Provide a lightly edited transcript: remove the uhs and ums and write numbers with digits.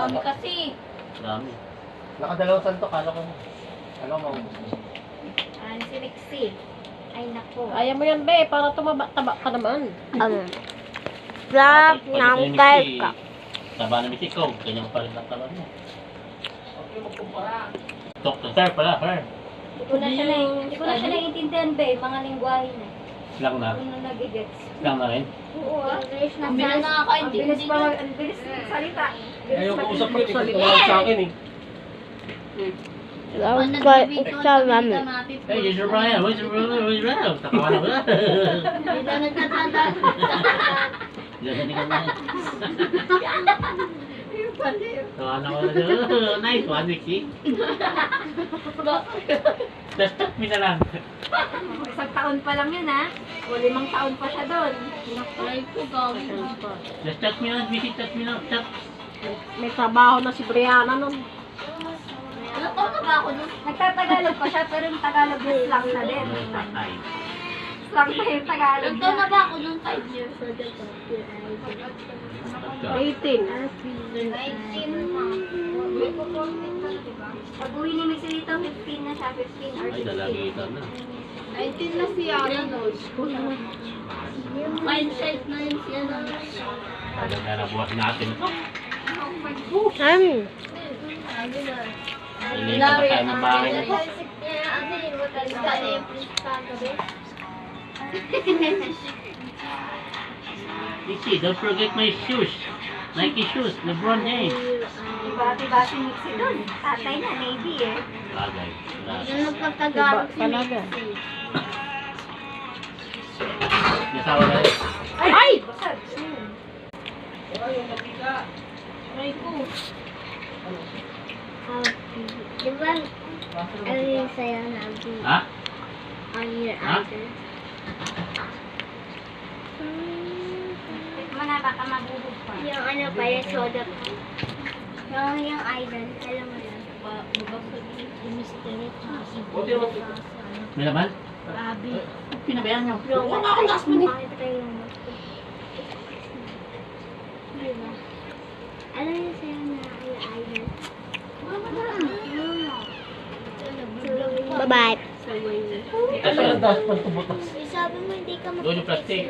kami kasi. Dami. Nakadalawang santo, kala ko. Ano mo? Si Lexie. Ay, nako. Kaya mo yan, be, para tumaba-taba ka naman. Flap ng kelka. Taba na misi ko. Ganyan pa rin ang taba mo. Dr. Sir pala, sir. Hindi ko na siya naiintindihan, be. Mga lingwahe na. Lang na. Ano nag-gets? Lang na rin. Oo, English na Ang bilis nakakaintindi. Ang bilis pa ang bilis salita. Ayaw ko usap mo, ikaw tumawag sa akin eh. Flap kelka namin. Hey, here's your Brian. Where's your brother? Where's your brother? Takawa na ba? Hindi na nagtatanda. Diyan hindi ka na. Tawa na ko na dyan. Nice one, Vicky. Just talk me na lang. Isang taon pa lang yun, ha? O 5 taon pa siya doon. Ay ko gawin. Just talk me lang, Vicky. Talk me lang. Talk. May trabaho na si Brianna nun. Ano taon na ba ako nun? Nagtatagalog pa siya, pero yung Tagalog is slang na din. Ay. Slang na yung Tagalog Ito na niya. ba ako nung 5 years old? 18. Pag uwi ni Miss Lito, 15 na siya, 15 or Ay, 16. dalagi ka na. 19 na siya. Mindset na yun siya na. Alam na nabuhat natin ito. Hindi ka pa tayo ng bahay na ito. Vicky, don't forget my shoes. Nike shoes, LeBron James. Bati-bati Mixi doon. Tatay na, Navy eh. Bagay. Yung nagpagtagalog si Talaga. Mixie. Nasawa na rin. Ay! Basag! Ay ko. Di ba, ano yung sayo na Ha? on your Ha? idol? Tikman na, baka mabubog pa. Yung ano pa, yung soda pa. Yung idol, alam mo yun. Buti naman. May laman? Grabe. Pinabayaan niyo. Wala akong last minute. Makita kayo yung diba? Alam niyo sa'yo na yung idol? Bye-bye. Kasi ang dapat pagtubutas. Sabi mo hindi ka Doon yung plastic.